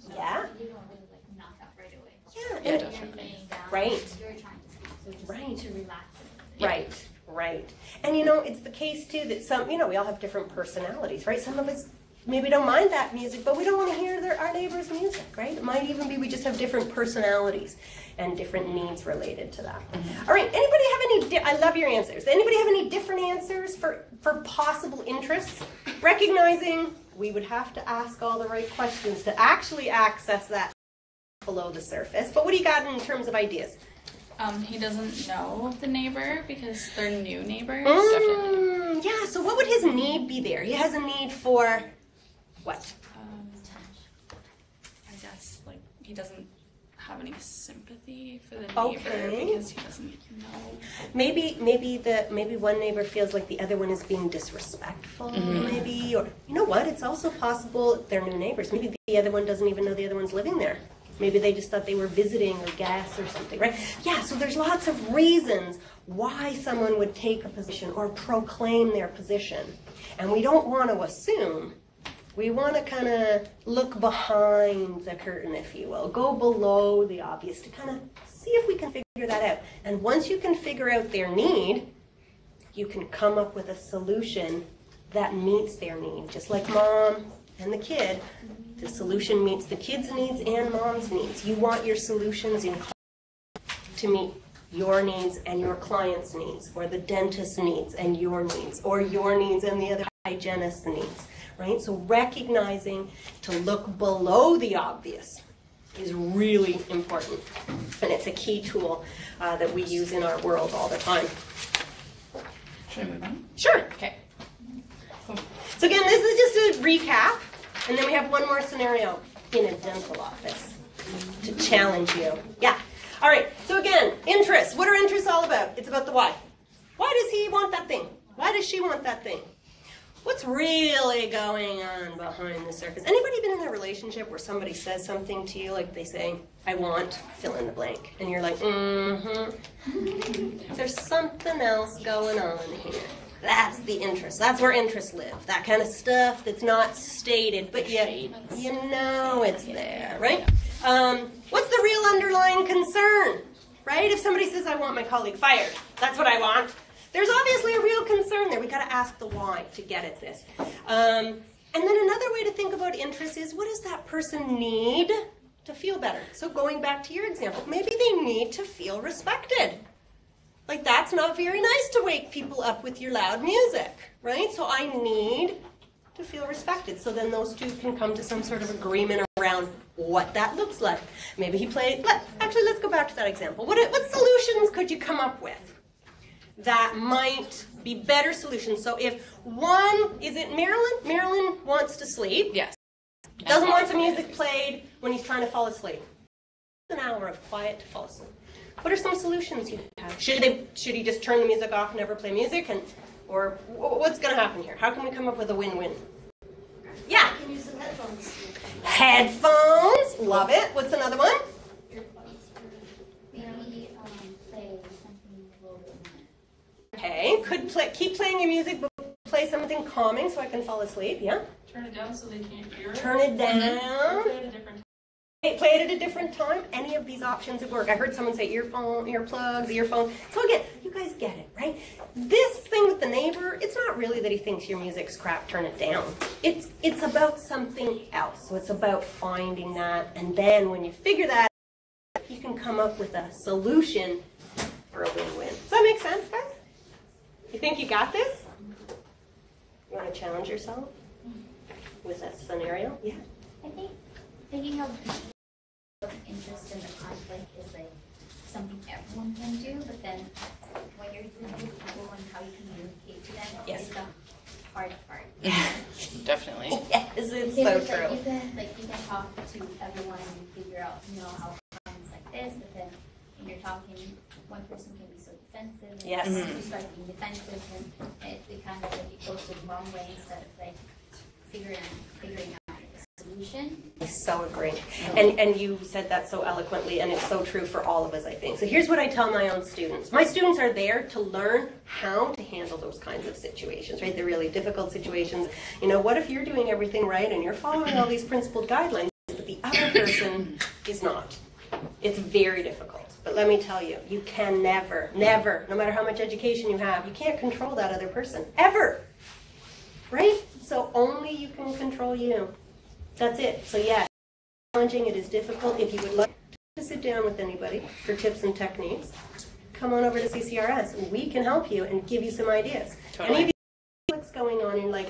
Yeah. You don't really like knock out right away. Yeah. You're laying down. Right. You're trying to sleep, so just Right. to relax. Right. Right. And it's the case too that some, we all have different personalities, right? Some of us maybe don't mind that music, but we don't want to hear our neighbor's music, right? It might even be we just have different personalities and different needs related to that. All right, anybody have I love your answers. Anybody have any different answers for possible interests? Recognizing we would have to ask all the right questions to actually access that below the surface. But what do you got in terms of ideas? He doesn't know the neighbor because they're new neighbors. Definitely. Yeah, so what would his need be there? He has a need for what? I guess he doesn't have any sympathy for the neighbor because he doesn't know. Maybe one neighbor feels like the other one is being disrespectful, maybe, or you know what? It's also possible they're new neighbors. Maybe the other one doesn't even know the other one's living there. Maybe they just thought they were visiting or guests or something, right? Yeah, so there's lots of reasons why someone would take a position or proclaim their position. And we don't want to assume. We want to kind of look behind the curtain, if you will. Go below the obvious to kind of see if we can figure that out. And once you can figure out their need, you can come up with a solution that meets their need. Just like mom and the kid, the solution meets the kid's needs and mom's needs. You want your solutions to meet your needs and your client's needs, or the dentist's needs and your needs, or your needs and the other hygienist's needs, right? So recognizing to look below the obvious is really important, and it's a key tool that we use in our world all the time. Should I move on? Sure. Okay. Cool. So again, this is just a recap, and then we have one more scenario in a dental office to challenge you. Yeah. All right. So again, interests. What are interests all about? It's about the why. Why does he want that thing? Why does she want that thing? What's really going on behind the surface? Anybody been in a relationship where somebody says something to you, like they say, I want, fill in the blank, and you're like, There's something else going on here. That's the interest. That's where interests live. That kind of stuff that's not stated, but yet you know it's there, right? What's the real underlying concern, right? If somebody says, I want my colleague fired, that's what I want. There's obviously a real concern there. We've got to ask the why to get at this. And then another way to think about interest is, what does that person need to feel better? So going back to your example, maybe they need to feel respected. Like, that's not very nice to wake people up with your loud music, right? So I need to feel respected. So then those two can come to some sort of agreement around what that looks like. Maybe he played, actually, let's go back to that example. What solutions could you come up with that might be better solutions? So if one, is it Marilyn? Marilyn wants to sleep. Yes. Doesn't want the music played when he's trying to fall asleep. An hour of quiet to fall asleep. What are some solutions you have? Should he just turn the music off and never play music? Or what's going to happen here? How can we come up with a win-win? Yeah. You can use some headphones. Headphones. Love it. What's another one? Maybe play something a little bit more. Okay. Keep playing your music, but play something calming so I can fall asleep. Yeah. Turn it down so they can't hear it. Turn it down. Play it a different Play it at a different time. Any of these options would work. I heard someone say earplugs, earphone. So again, you guys get it, right? This thing with the neighbor, it's not really that he thinks your music's crap, turn it down. It's about something else. So it's about finding that, and then when you figure that out, you can come up with a solution for a win-win. Does that make sense, guys? You think you got this? You want to challenge yourself with a scenario? Yeah. I think thinking of interest in the conflict is like something everyone can do, but then when you're thinking of people and how you communicate to them, Yes. is the hard part. Definitely. Yes, it's Because so it's true. like you can talk to everyone and figure out, how it's like this, but then when you're talking, one person can be so defensive, and Yes. you start being defensive, and it kind of like it goes the wrong way instead of like figuring out a solution. I so agree. And you said that so eloquently, and it's so true for all of us, I think. So here's what I tell my own students. My students are there to learn how to handle those kinds of situations, right? The really difficult situations. What if you're doing everything right and you're following all these principled guidelines, but the other person is not? It's very difficult. But let me tell you, you can never, no matter how much education you have, you can't control that other person, ever. Right? So only you can control you. That's it. So yeah, challenging, it is difficult. If you would like to sit down with anybody for tips and techniques, come on over to CCRS. We can help you and give you some ideas. Totally. Any of you what's going on and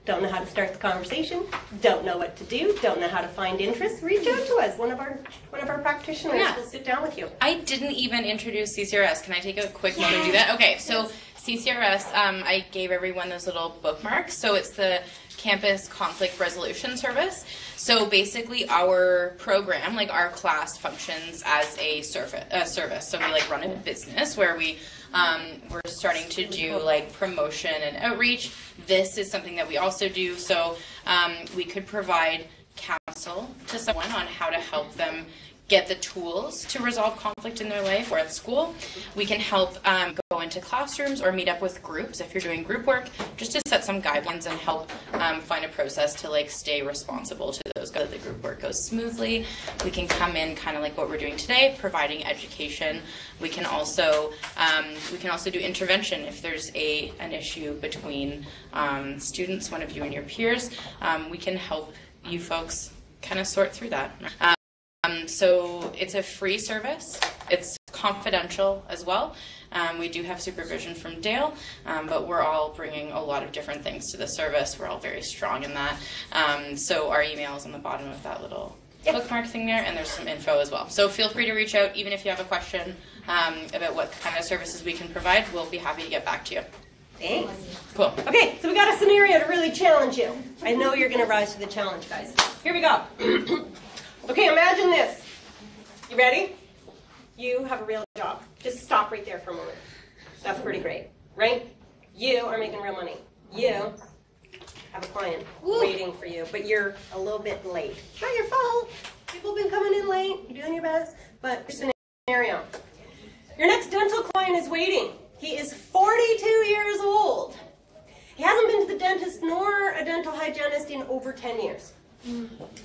don't know how to start the conversation, don't know what to do, don't know how to find interest, reach out to us. One of our practitioners will sit down with you. I didn't even introduce CCRS. Can I take a quick moment to do that? Okay, so CCRS, I gave everyone those little bookmarks. So it's the Campus Conflict Resolution Service. So basically our program, our class, functions as a service. So we run a business where we're starting to do promotion and outreach. This is something that we also do. So we could provide counsel to someone on how to help them get the tools to resolve conflict in their life or at school. We can help go into classrooms or meet up with groups if you're doing group work, just to set some guidelines and help find a process to stay responsible to those, that the group work goes smoothly. We can come in kind of like what we're doing today, providing education. We can also do intervention if there's an issue between students, one of you and your peers. We can help you folks kind of sort through that. So it's a free service. It's confidential as well. We do have supervision from Dale, but we're all bringing a lot of different things to the service. We're all very strong in that. So our email is on the bottom of that little bookmark thing there, and there's some info as well. So feel free to reach out, even if you have a question about what kind of services we can provide. We'll be happy to get back to you. Thanks. Cool. Okay, so we got a scenario to really challenge you. I know you're going to rise to the challenge, guys. Here we go. Okay, imagine this. You ready? You have a real job. Just stop right there for a moment. That's pretty great, right? You are making real money. You have a client waiting for you, but you're a little bit late. Not your fault. People have been coming in late. You're doing your best. But here's a scenario. Your next dental client is waiting. He is 42 years old. He hasn't been to the dentist nor a dental hygienist in over 10 years.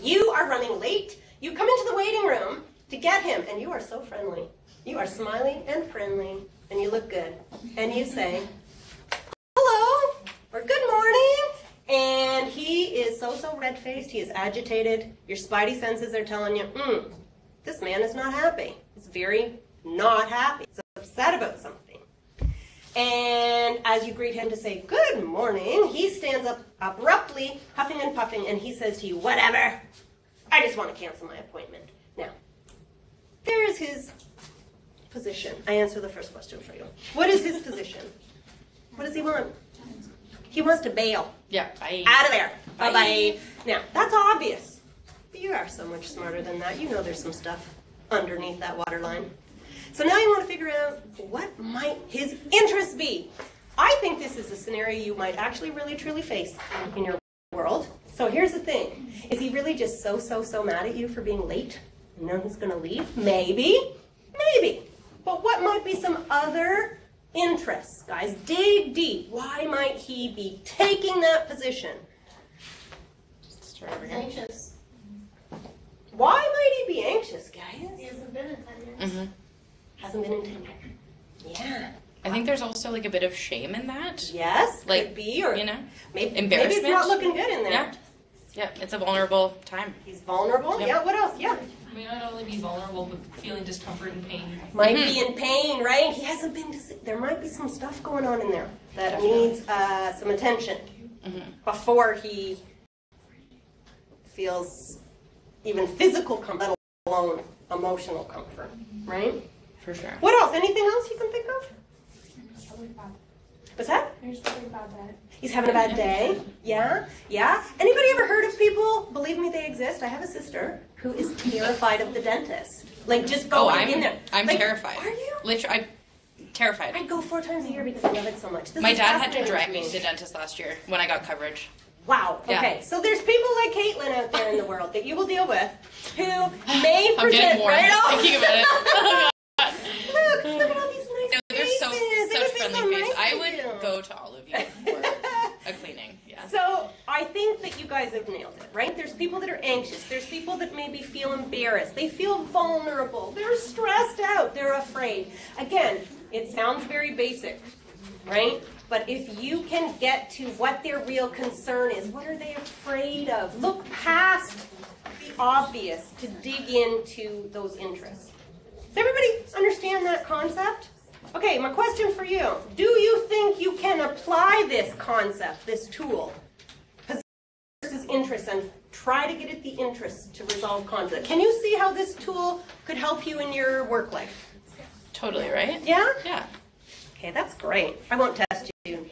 You are running late. You come into the waiting room to get him, and you are so friendly. You are smiling and friendly, and you look good. And you say, hello, or good morning. And he is so red-faced. He is agitated. Your spidey senses are telling you, this man is not happy. He's very not happy. He's upset about something. And as you greet him to say, good morning, he stands up abruptly, huffing and puffing, and he says to you, whatever, I just want to cancel my appointment. Now, there is his position. I answer the first question for you. What is his position? What does he want? He wants to bail. Yeah, bye. Out of there. Bye-bye. Now, that's obvious. But you are so much smarter than that. You know there's some stuff underneath that waterline. So now you want to figure out what might his interests be. I think this is a scenario you might actually really truly face in your world. So here's the thing. Is he really just so mad at you for being late? And now he's going to leave? Maybe. Maybe. But what might be some other interests? Guys, dig deep. Why might he be taking that position? Start over again. Anxious. Why might he be anxious, guys? He hasn't been in 10 years. Hasn't been in 10 years. Yeah. I think there's also like a bit of shame in that. Yes, Like, could be, or you know, maybe embarrassment. it's not looking good in there. Yeah. Yeah, it's a vulnerable time. He's vulnerable. Yep. Yeah, what else? Yeah. May not only be vulnerable, but feeling discomfort and pain. Might be in pain, right? He hasn't been to see. There might be some stuff going on in there that needs some attention before he feels even physical comfort, let alone emotional comfort, right? For sure. What else? Anything else you can think of? What's that? He's having a bad day. He's having a bad day. Yeah? Yeah? Anybody ever heard of people, believe me, they exist. I have a sister who is terrified of the dentist. Like, just going in there. I'm Like, terrified. Are you? Literally, I'm terrified. I go 4 times a year because I love it so much. This My is dad had to fascinating drag me to the dentist last year when I got coverage. Wow. Yeah. Okay. So there's people like Caitlin out there in the world that you will deal with who may I'm getting present warm right just off. thinking about it. Look at all these nice No, they're faces. such They must be friendly so faces. nice I to would you. go to all of you for a cleaning. Yeah. So I think that you guys have nailed it, right? There's people that are anxious. There's people that maybe feel embarrassed. They feel vulnerable. They're stressed out. They're afraid. Again, it sounds very basic, right? But if you can get to what their real concern is, what are they afraid of? Look past the obvious to dig into those interests. Does everybody understand that concept? Okay, my question for you. Do you think you can apply this concept, this tool, versus interest, and try to get at the interests to resolve conflict? Can you see how this tool could help you in your work life? Totally, right? Yeah? Yeah. Okay, that's great. I won't test you,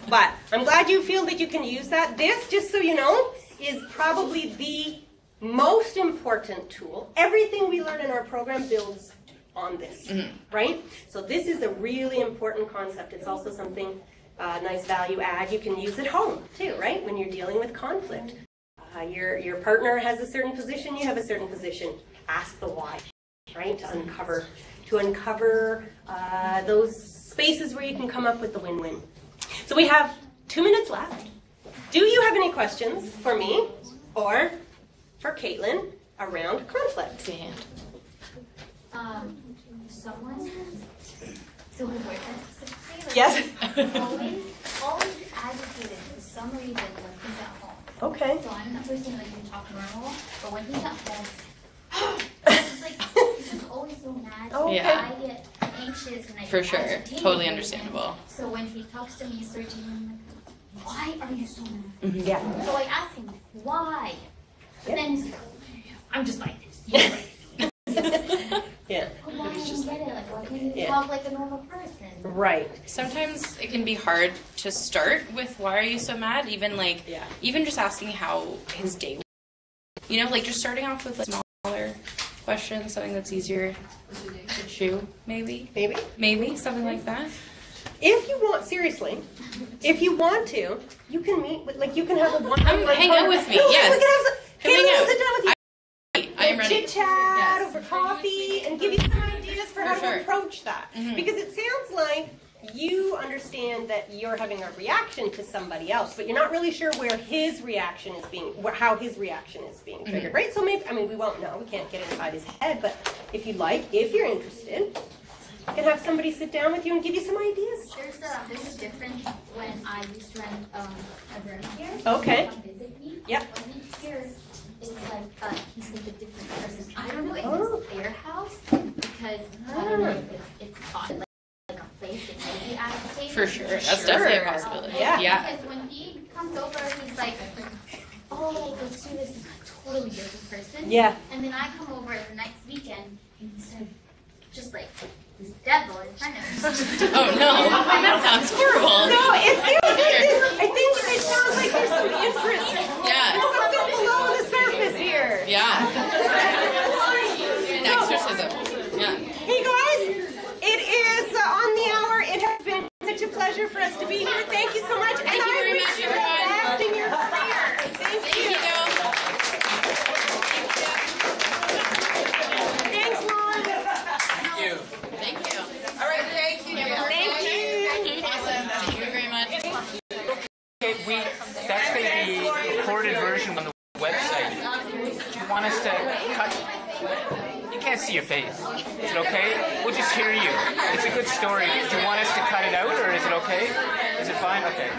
but I'm glad you feel that you can use that. This, just so you know, is probably the most important tool. Everything we learn in our program builds on this, right? So this is a really important concept. It's also something, nice value add. You can use at home too, right? When you're dealing with conflict. Your partner has a certain position, you have a certain position. Ask the why, right? To uncover those spaces where you can come up with the win-win. So we have 2 minutes left. Do you have any questions for me or for Caitlin around conflict? So my boyfriend specifically, like, Yes. always agitated for some reason when he's at home. Okay. So I'm the person that can talk normal, but when he's at home, it's like he's just always so mad. Oh, okay. Yeah. I get anxious and I For get sure. agitated. Totally understandable. So when he talks to me, searching, I'm like, why are you so mad? Yeah. So I ask him, why? Yeah. And then he's like, I'm just like this. You're right. Yeah. But why don't you get it? Like, why can't you Yeah. talk like a normal person? Right. Sometimes it can be hard to start with why are you so mad? Even like, Yeah. even just asking how his day was. You know, like just starting off with like smaller questions, something that's easier to chew, maybe. Maybe, something like that. If you want, seriously, if you want to, you can meet with, like, you can have a one-on-one. Hang out with me, yes. We can have some, Come hang Caitlin will out. sit down with you. I am ready. Chit chat Yes. over coffee and give you some ideas for how sure. to approach that. Because it sounds like you understand that you're having a reaction to somebody else, but you're not really sure where his reaction is being, how his reaction is being triggered, right? So maybe, I mean, we won't know, we can't get inside his head, but if you'd like, if you're interested, you can have somebody sit down with you and give you some ideas. There's a difference when I used to rent a room here. Okay. Come visit me. Yep. When he's here, it's like he's like a different person. I don't know if it's their house because I don't know if it's like a place that may be agitated. For sure. That's definitely a possibility. Yeah. Because when he comes over, he's like, oh, let's do this. He's a totally different person. Yeah. And then I come over the next weekend and he's like, just like this devil in front of me. Oh no, that sounds horrible. So it seems like I think it sounds like there's some interest. Yeah. There's something below the surface here. Yeah. An exorcism. Yeah. Hey guys, it is on the hour. It has been such a pleasure for us to be here. Thank you so much. Thank you very much, the best in your career. Thank you. Thanks, Lauren. Thank you. Thank you. All right, thank you. Thank you. Awesome. Thank you very much. Okay, that's going to be a recorded version on the website. Do you want us to cut? You can't see your face. Is it okay? We'll just hear you. It's a good story. Do you want us to cut it out, or is it okay? Is it fine? Okay.